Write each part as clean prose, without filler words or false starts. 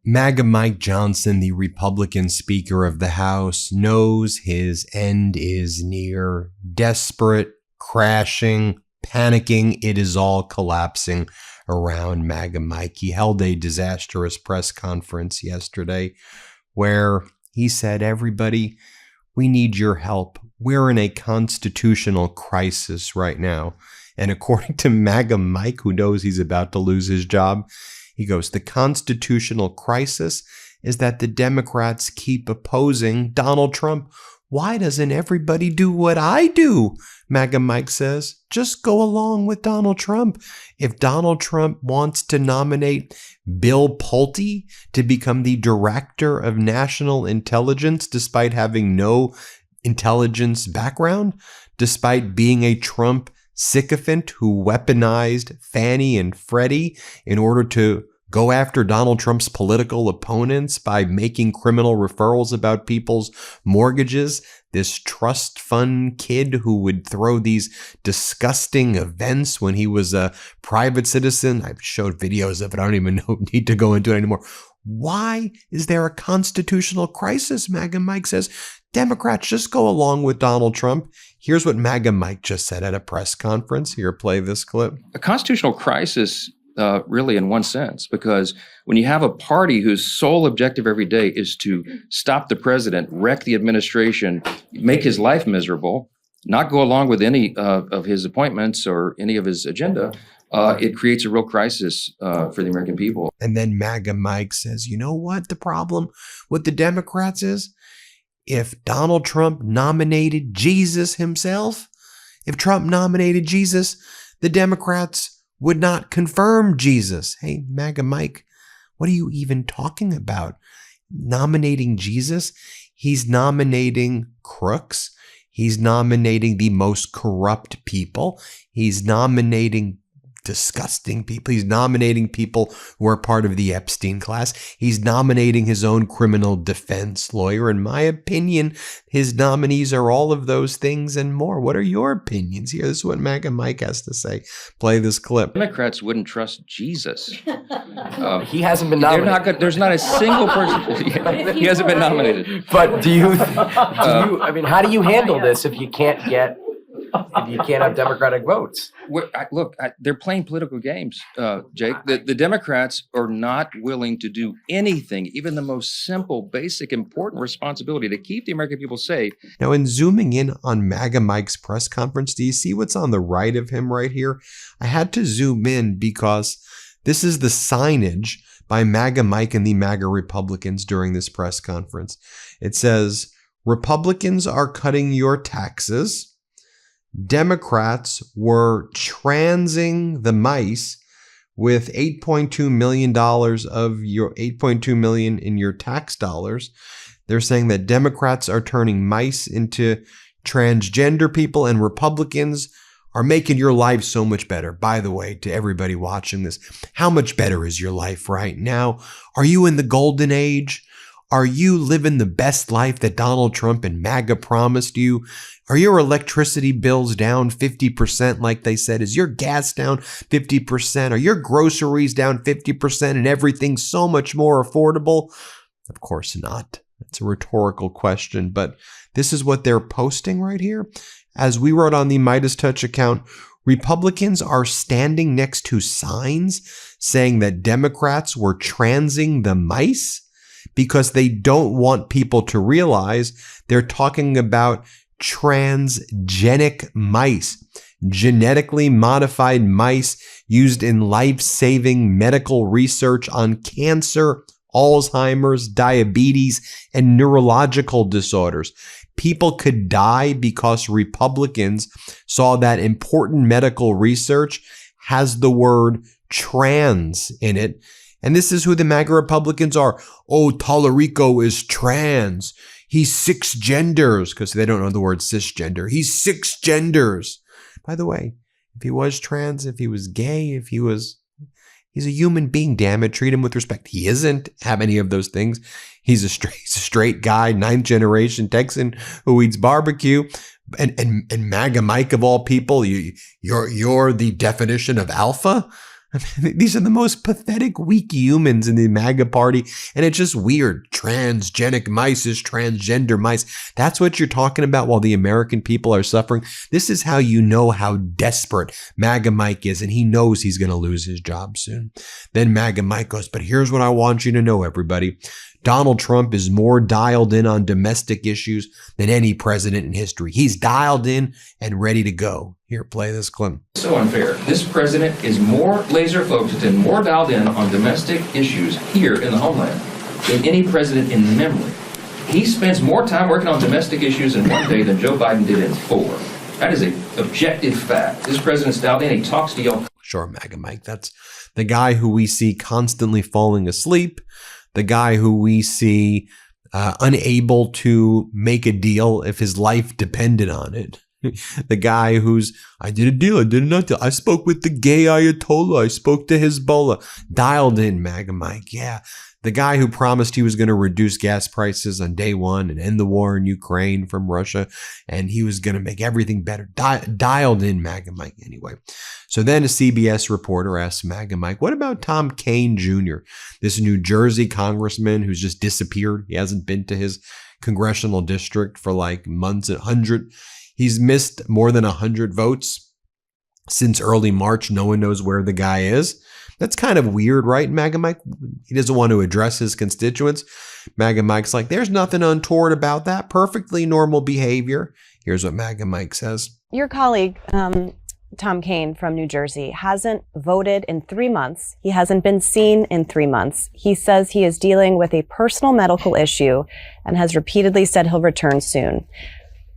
MAGA Mike Johnson, the Republican Speaker of the House, knows his end is near. Desperate, crashing, panicking, it is all collapsing around MAGA Mike. He held a disastrous press conference yesterday where he said, everybody, we need your help. We're in a constitutional crisis right now. And according to MAGA Mike, who knows he's about to lose his job, he goes, the constitutional crisis is that the Democrats keep opposing Donald Trump. Why doesn't everybody do what I do? MAGA Mike says, just go along with Donald Trump. If Donald Trump wants to nominate Bill Pulte to become the director of national intelligence, despite having no intelligence background, despite being a Trump sycophant who weaponized Fannie and Freddie in order to go after Donald Trump's political opponents by making criminal referrals about people's mortgages. This trust fund kid who would throw these disgusting events when he was a private citizen. I've showed videos of it. I don't even need to go into it anymore. Why is there a constitutional crisis? MAGA Mike says, Democrats, just go along with Donald Trump. Here's what MAGA Mike just said at a press conference. Here, play this clip. A constitutional crisis, really, in one sense, because when you have a party whose sole objective every day is to stop the president, wreck the administration, make his life miserable, not go along with any of his appointments or any of his agenda, it creates a real crisis for the American people. And then MAGA Mike says, you know what the problem with the Democrats is? If Donald Trump nominated Jesus himself, if Trump nominated Jesus, the Democrats would not confirm Jesus. Hey, MAGA Mike, what are you even talking about? Nominating Jesus? He's nominating crooks. He's nominating the most corrupt people. He's nominating disgusting people. He's nominating people who are part of the Epstein class. He's nominating his own criminal defense lawyer. In my opinion, his nominees are all of those things and more. What are your opinions here? This is what MAGA Mike has to say. Play this clip. Democrats wouldn't trust Jesus. He hasn't been nominated. There's not a single person. He hasn't been nominated. But I mean, how do you handle this if you can't have Democratic votes? They're playing political games, Jake. The Democrats are not willing to do anything, even the most simple, basic, important responsibility to keep the American people safe. Now, in zooming in on MAGA Mike's press conference, do you see what's on the right of him right here? I had to zoom in because this is the signage by MAGA Mike and the MAGA Republicans during this press conference. It says, Republicans are cutting your taxes. Democrats were transing the mice with $8.2 million of your $8.2 million in your tax dollars. They're saying that Democrats are turning mice into transgender people and Republicans are making your life so much better. By the way, to everybody watching this, how much better is your life right now? Are you in the golden age? Are you living the best life that Donald Trump and MAGA promised you? Are your electricity bills down 50% like they said? Is your gas down 50%? Are your groceries down 50% and everything so much more affordable? Of course not. That's a rhetorical question, but this is what they're posting right here. As we wrote on the MeidasTouch account, Republicans are standing next to signs saying that Democrats were transing the mice because they don't want people to realize they're talking about transgenic mice, genetically modified mice used in life-saving medical research on cancer, Alzheimer's, diabetes, and neurological disorders. People could die because Republicans saw that important medical research has the word trans in it. And this is who the MAGA Republicans are. Oh, Tallarico is trans. He's 6 genders, because they don't know the word cisgender. He's 6 genders. By the way, if he was trans, if he was gay, he's a human being, damn it. Treat him with respect. He isn't have any of those things. He's a straight guy, 9th generation Texan who eats barbecue. And MAGA Mike of all people, you're the definition of alpha. These are the most pathetic, weak humans in the MAGA party. And it's just weird. Transgenic mice is transgender mice. That's what you're talking about while the American people are suffering. This is how you know how desperate MAGA Mike is. And he knows he's going to lose his job soon. Then MAGA Mike goes, but here's what I want you to know, everybody. Donald Trump is more dialed in on domestic issues than any president in history. He's dialed in and ready to go. Here, play this clip. So unfair. This president is more laser focused and more dialed in on domestic issues here in the homeland than any president in memory. He spends more time working on domestic issues in one day than Joe Biden did in 4. That is an objective fact. This president's dialed in. He talks to y'all. Sure, MAGA Mike. That's the guy who we see constantly falling asleep. The guy who we see unable to make a deal if his life depended on it. The guy who's, I did a deal, I did not deal. I spoke with the gay Ayatollah. I spoke to Hezbollah. Dialed in, MAGA Mike. Yeah. The guy who promised he was going to reduce gas prices on day one and end the war in Ukraine from Russia. And he was going to make everything better. Dialed in, MAGA Mike, anyway. So then a CBS reporter asks MAGA Mike, what about Tom Kean Jr., this New Jersey congressman who's just disappeared? He hasn't been to his congressional district for like months, 100. He's missed more than 100 votes since early March. No one knows where the guy is. That's kind of weird, right? MAGA Mike, he doesn't want to address his constituents. MAGA Mike's like, there's nothing untoward about that. Perfectly normal behavior. Here's what MAGA Mike says. Your colleague, Tom Kean from New Jersey, hasn't voted in 3 months. He hasn't been seen in 3 months. He says he is dealing with a personal medical issue and has repeatedly said he'll return soon.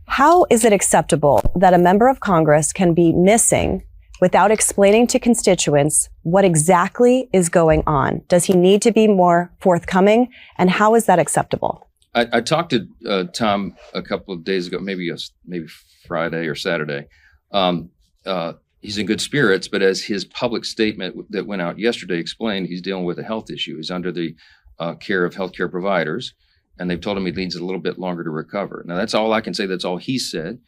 How is it acceptable that a member of Congress can be missing without explaining to constituents what exactly is going on? Does he need to be more forthcoming? And how is that acceptable? I talked to Tom a couple of days ago, maybe Friday or Saturday. He's in good spirits, but as his public statement that went out yesterday explained, he's dealing with a health issue. He's under the care of healthcare providers, and they've told him he needs a little bit longer to recover. Now, that's all I can say. That's all he said.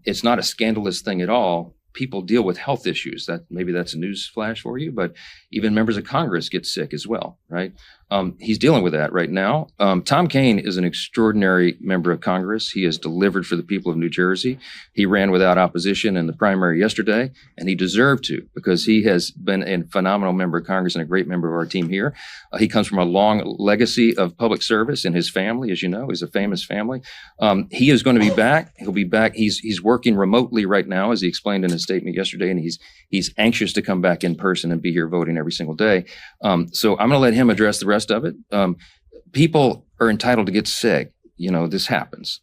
It's not a scandalous thing at all. People deal with health issues. Maybe that's a news flash for you, but even members of Congress get sick as well, right? He's dealing with that right now. Tom Kean is an extraordinary member of Congress. He has delivered for the people of New Jersey. He ran without opposition in the primary yesterday, and he deserved to because he has been a phenomenal member of Congress and a great member of our team here. He comes from a long legacy of public service in his family, as you know. He's a famous family. He is going to be back. He'll be back. He's working remotely right now, as he explained in his statement yesterday, and he's anxious to come back in person and be here voting every single day. So I'm going to let him address the rest of it. People are entitled to get sick. This happens.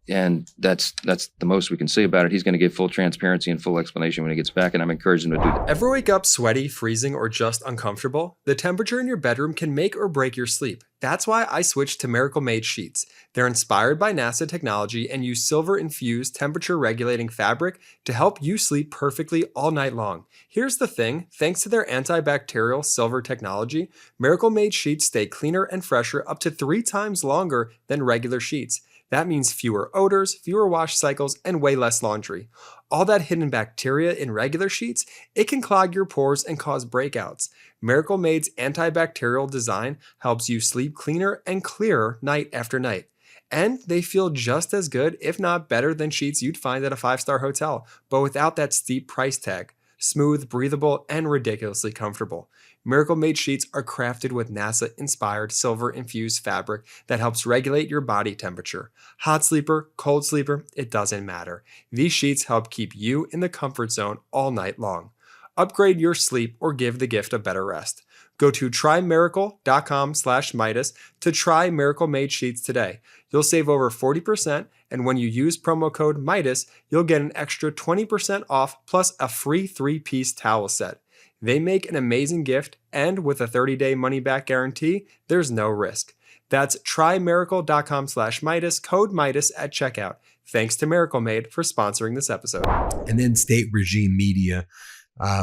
And that's the most we can say about it. He's going to give full transparency and full explanation when he gets back, and I'm encouraging him to do that. Ever wake up sweaty, freezing, or just uncomfortable? The temperature in your bedroom can make or break your sleep. That's why I switched to Miracle Made sheets. They're inspired by NASA technology and use silver-infused temperature-regulating fabric to help you sleep perfectly all night long. Here's the thing, thanks to their antibacterial silver technology, Miracle Made sheets stay cleaner and fresher up to 3 times longer than regular sheets. That means fewer odors, fewer wash cycles, and way less laundry. All that hidden bacteria in regular sheets, it can clog your pores and cause breakouts. Miracle Made's antibacterial design helps you sleep cleaner and clearer night after night. And they feel just as good, if not better, than sheets you'd find at a 5-star hotel, but without that steep price tag. Smooth, breathable, and ridiculously comfortable. Miracle Made sheets are crafted with NASA-inspired silver-infused fabric that helps regulate your body temperature. Hot sleeper, cold sleeper, it doesn't matter. These sheets help keep you in the comfort zone all night long. Upgrade your sleep or give the gift of better rest. Go to trymiracle.com/Meidas to try Miracle Made sheets today. You'll save over 40%, and when you use promo code Meidas, you'll get an extra 20% off plus a free 3-piece towel set. They make an amazing gift, and with a 30-day money-back guarantee, there's no risk. That's trymiracle.com/Meidas, code Meidas at checkout. Thanks to Miracle Made for sponsoring this episode. And then State Regime Media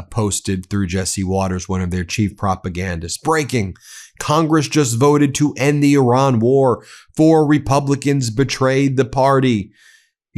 posted through Jesse Waters, one of their chief propagandists. Breaking: Congress just voted to end the Iran war. 4 Republicans betrayed the party.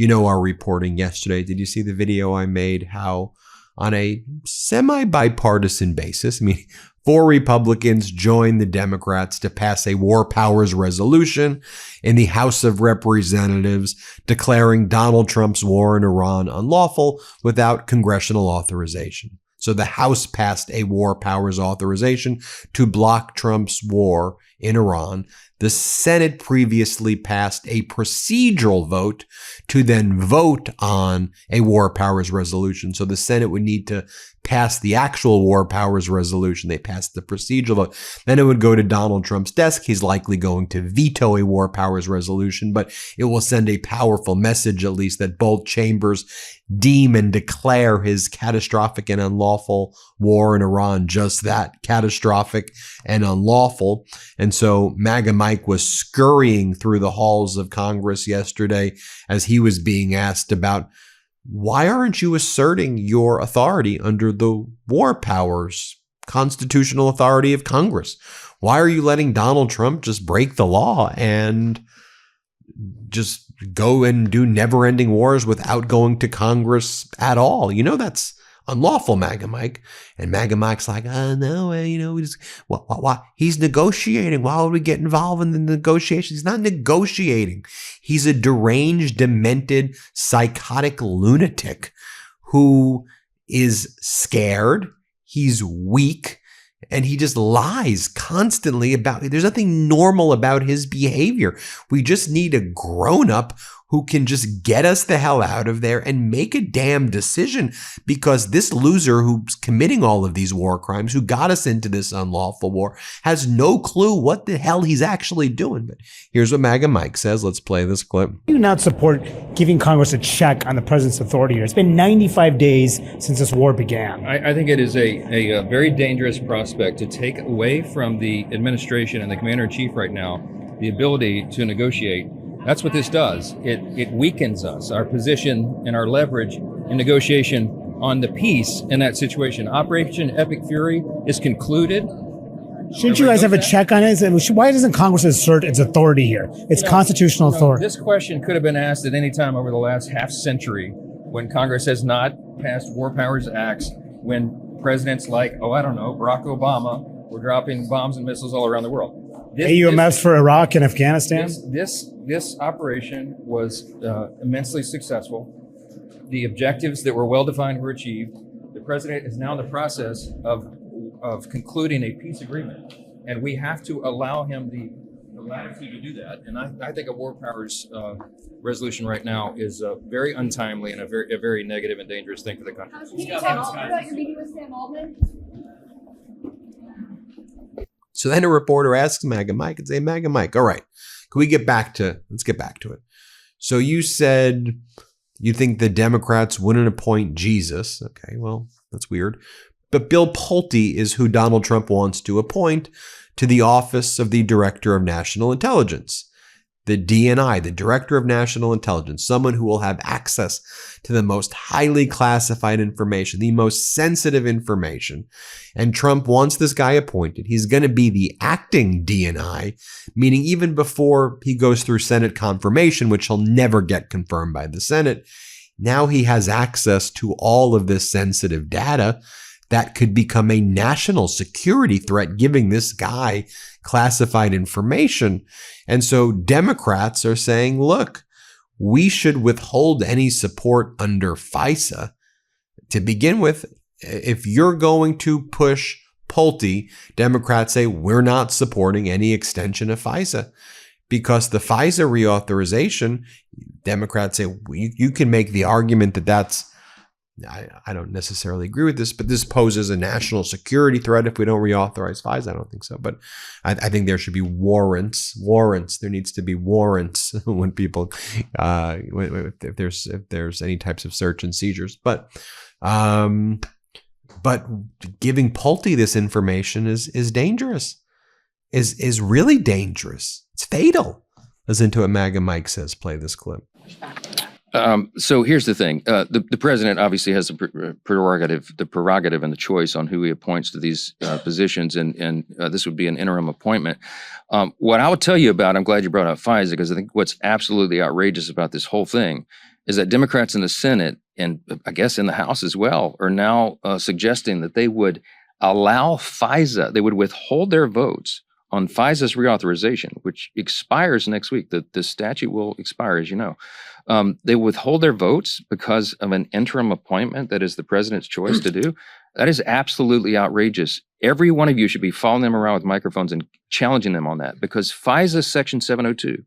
Our reporting yesterday. Did you see the video I made? How on a semi-bipartisan basis. I mean, 4 Republicans joined the Democrats to pass a war powers resolution in the House of Representatives declaring Donald Trump's war in Iran unlawful without congressional authorization. So the House passed a war powers authorization to block Trump's war in Iran. The Senate previously passed a procedural vote to then vote on a war powers resolution. So the Senate would need to pass the actual war powers resolution. They passed the procedural vote. Then it would go to Donald Trump's desk. He's likely going to veto a war powers resolution, but it will send a powerful message, at least, that both chambers deem and declare his catastrophic and unlawful war in Iran just that, catastrophic and unlawful. And so MAGA Mike was scurrying through the halls of Congress yesterday as he was being asked about, why aren't you asserting your authority under the war powers, constitutional authority of Congress? Why are you letting Donald Trump just break the law and just go and do never-ending wars without going to Congress at all? You know, that's unlawful, MAGA Mike. And MAGA Mike's like, no, we just, why? He's negotiating. Why would we get involved in the negotiations? He's not negotiating. He's a deranged, demented, psychotic lunatic who is scared. He's weak. And he just lies constantly about it. There's nothing normal about his behavior. We just need a grown-up who can just get us the hell out of there and make a damn decision, because this loser who's committing all of these war crimes, who got us into this unlawful war, has no clue what the hell he's actually doing. But here's what MAGA Mike says. Let's play this clip. Do you not support giving Congress a check on the president's authority here? It's been 95 days since this war began. I think it is a very dangerous prospect to take away from the administration and the commander-in-chief right now the ability to negotiate. That's what this does. It weakens us, our position and our leverage in negotiation on the peace in that situation. Operation Epic Fury is concluded. Shouldn't you guys have a check on it? Why doesn't Congress assert its authority here? It's constitutional authority. This question could have been asked at any time over the last half century when Congress has not passed war powers acts, when presidents like, Barack Obama were dropping bombs and missiles all around the world. AUMFs for Iraq and Afghanistan? This operation was immensely successful. The objectives that were well-defined were achieved. The president is now in the process of concluding a peace agreement, and we have to allow him the latitude to do that. And I think a war powers resolution right now is very untimely and a very negative and dangerous thing for the country. Can you talk about your meeting with Sam Altman? So then a reporter asks MAGA Mike and say, MAGA Mike, all right, let's get back to it. So you said you think the Democrats wouldn't appoint Jesus. Okay, well, that's weird. But Bill Pulte is who Donald Trump wants to appoint to the office of the Director of National Intelligence. The DNI, the Director of National Intelligence, someone who will have access to the most highly classified information, the most sensitive information. And Trump wants this guy appointed. He's going to be the acting DNI, meaning even before he goes through Senate confirmation, which he'll never get confirmed by the Senate, now he has access to all of this sensitive data that could become a national security threat, giving this guy classified information. And so Democrats are saying, look, we should withhold any support under FISA. To begin with, if you're going to push Pulte, Democrats say we're not supporting any extension of FISA, because the FISA reauthorization, Democrats say you can make the argument that that's, I don't necessarily agree with this, but this poses a national security threat if we don't reauthorize FISA. I don't think so. But I think there should be warrants. There needs to be warrants when people, if there's any types of search and seizures. But giving Pulte this information is dangerous, is really dangerous. It's fatal. Listen to what MAGA Mike says. Play this clip. So here's the thing. The president obviously has the prerogative and the choice on who he appoints to these positions, and this would be an interim appointment. What I would tell you about, I'm glad you brought up FISA, because I think what's absolutely outrageous about this whole thing is that Democrats in the Senate, and I guess in the House as well, are now suggesting that they would allow FISA, they would withhold their votes on FISA's reauthorization, which expires next week. The statute will expire, as you know. They withhold their votes because of an interim appointment that is the president's choice to do. That is absolutely outrageous. Every one of you should be following them around with microphones and challenging them on that, because FISA Section 702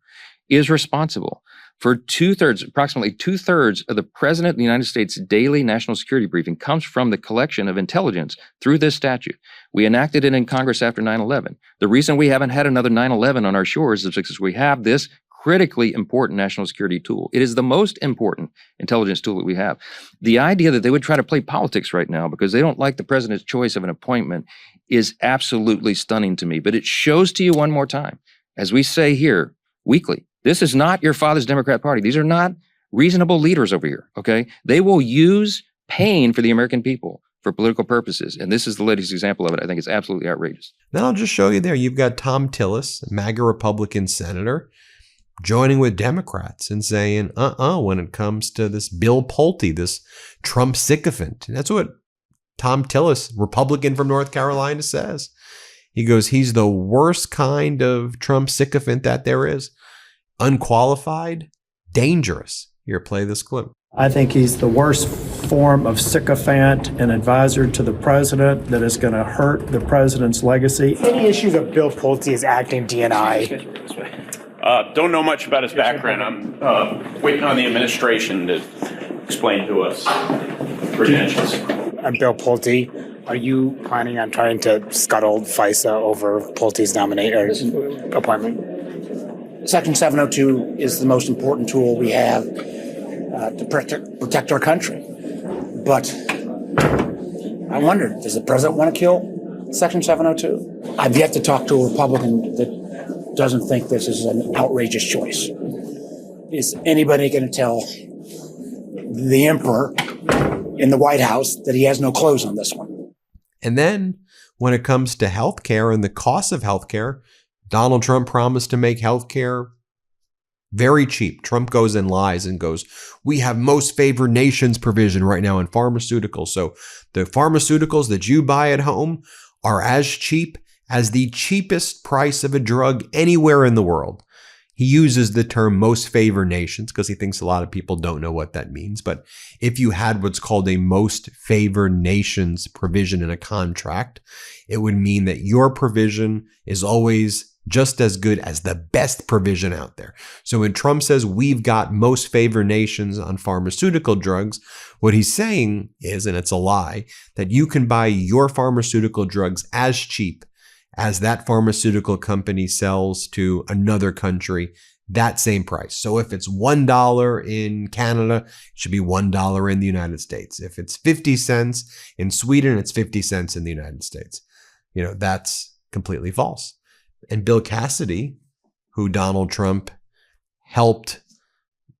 is responsible for approximately two-thirds of the president of the United States' daily national security briefing comes from the collection of intelligence through this statute. We enacted it in Congress after 9/11. The reason we haven't had another 9/11 on our shores is because we have this critically important national security tool. It is the most important intelligence tool that we have. The idea that they would try to play politics right now because they don't like the president's choice of an appointment is absolutely stunning to me. But it shows to you one more time, as we say here weekly, this is not your father's Democrat Party. These are not reasonable leaders over here, okay? They will use pain for the American people for political purposes. And this is the latest example of it. I think it's absolutely outrageous. Then I'll just show you there. You've got Tom Tillis, MAGA Republican senator, joining with Democrats and saying, when it comes to this Bill Pulte, this Trump sycophant. And that's what Tom Tillis, Republican from North Carolina, says. He goes, he's the worst kind of Trump sycophant that there is. Unqualified, dangerous. Here, play this clip. I think he's the worst form of sycophant and advisor to the president that is going to hurt the president's legacy. Any issue that Bill Pulte is acting DNI? Don't know much about his background. I'm waiting on the administration to explain to us credentials. Bill Pulte, are you planning on trying to scuttle FISA over Pulte's appointment? Section 702 is the most important tool we have to protect our country. But I wonder, does the president want to kill Section 702? I've yet to talk to a Republican that doesn't think this is an outrageous choice. Is anybody going to tell the emperor in the White House that he has no clothes on this one? And then when it comes to health care and the cost of health care, Donald Trump promised to make health care very cheap. Trump goes and lies and goes, we have most favored nations provision right now in pharmaceuticals. So the pharmaceuticals that you buy at home are as cheap as the cheapest price of a drug anywhere in the world. He uses the term most favored nations because he thinks a lot of people don't know what that means. But if you had what's called a most favored nations provision in a contract, it would mean that your provision is always just as good as the best provision out there. So when Trump says we've got most favored nations on pharmaceutical drugs, what he's saying is, and it's a lie, that you can buy your pharmaceutical drugs as cheap as that pharmaceutical company sells to another country that same price. So if it's $1 in Canada, it should be $1 in the United States. If it's 50 cents in Sweden, it's 50 cents in the United States. You know, that's completely false. And Bill Cassidy, who Donald Trump helped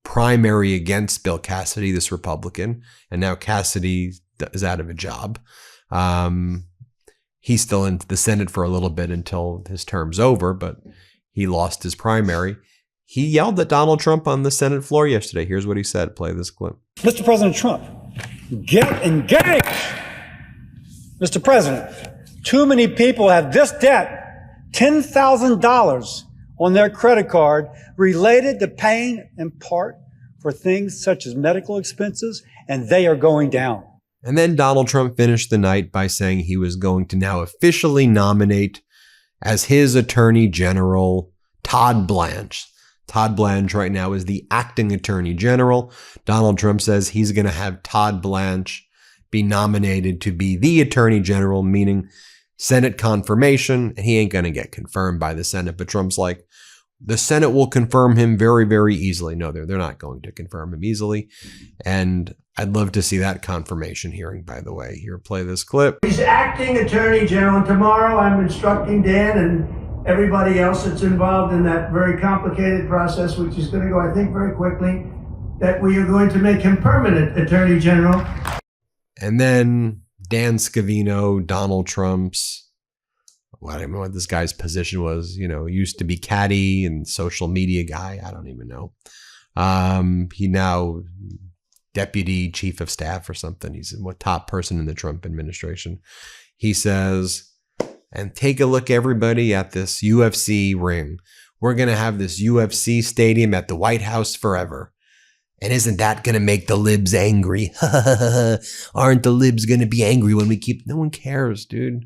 primary against Bill Cassidy, this Republican, and now Cassidy is out of a job. He's still in the Senate for a little bit until his term's over, but he lost his primary. He yelled at Donald Trump on the Senate floor yesterday. Here's what he said. Play this clip. Mr. President Trump, get engaged. Mr. President, too many people have this debt, $10,000 on their credit card related to paying in part for things such as medical expenses, and they are going down. And then Donald Trump finished the night by saying he was going to now officially nominate as his Attorney General Todd Blanche. Todd Blanche right now is the acting Attorney General. Donald Trump says he's going to have Todd Blanche be nominated to be the Attorney General, meaning Senate confirmation. He ain't going to get confirmed by the Senate, but Trump's like, the Senate will confirm him very, very easily. No, they're not going to confirm him easily. And I'd love to see that confirmation hearing, by the way. Here, play this clip. He's acting Attorney General. And tomorrow I'm instructing Dan and everybody else that's involved in that very complicated process, which is going to go, I think, very quickly. that we are going to make him permanent Attorney General. And then Dan Scavino, Donald Trump's, I don't know what this guy's position was, used to be caddy and social media guy. I don't even know. He now deputy chief of staff or something. He's a top person in the Trump administration. He says, and take a look, everybody, at this UFC ring. We're going to have this UFC stadium at the White House forever. And isn't that going to make the libs angry? Aren't the libs going to be angry when we keep... No one cares, dude.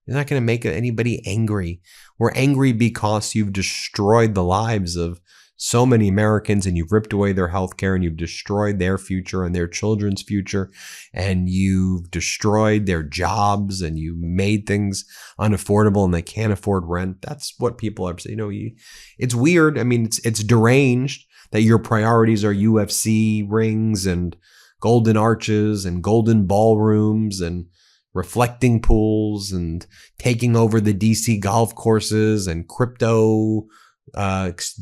You're not going to make anybody angry. We're angry because you've destroyed the lives of so many Americans, and you've ripped away their health care, and you've destroyed their future and their children's future, and you've destroyed their jobs, and you made things unaffordable, and they can't afford rent. That's what people are saying. It's weird. I mean, it's deranged that your priorities are UFC rings and golden arches and golden ballrooms and reflecting pools and taking over the DC golf courses and crypto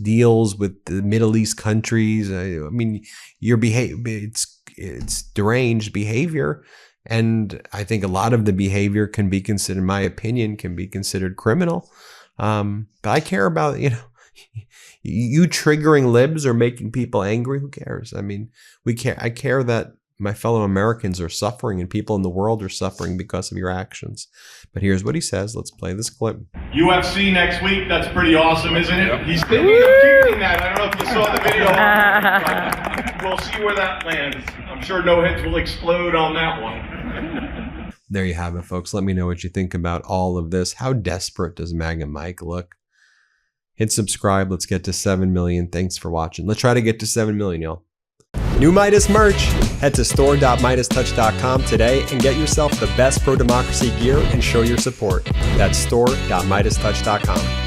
deals with the Middle East countries. I mean, your behavior, it's deranged behavior. And I think a lot of the behavior can be considered, in my opinion, can be considered criminal. But I care about, you triggering libs or making people angry. Who cares? I mean, I care that my fellow Americans are suffering and people in the world are suffering because of your actions. But here's what he says. Let's play this clip. UFC next week. That's pretty awesome, isn't it? Yep. He's thinking of keeping that. I don't know if you saw the video. We'll see where that lands. I'm sure no heads will explode on that one. There you have it, folks. Let me know what you think about all of this. How desperate does MAGA Mike look? Hit subscribe. Let's get to 7 million. Thanks for watching. Let's try to get to 7 million, y'all. New Meidas merch. Head to store.MeidasTouch.com today and get yourself the best pro-democracy gear and show your support. That's store.MeidasTouch.com.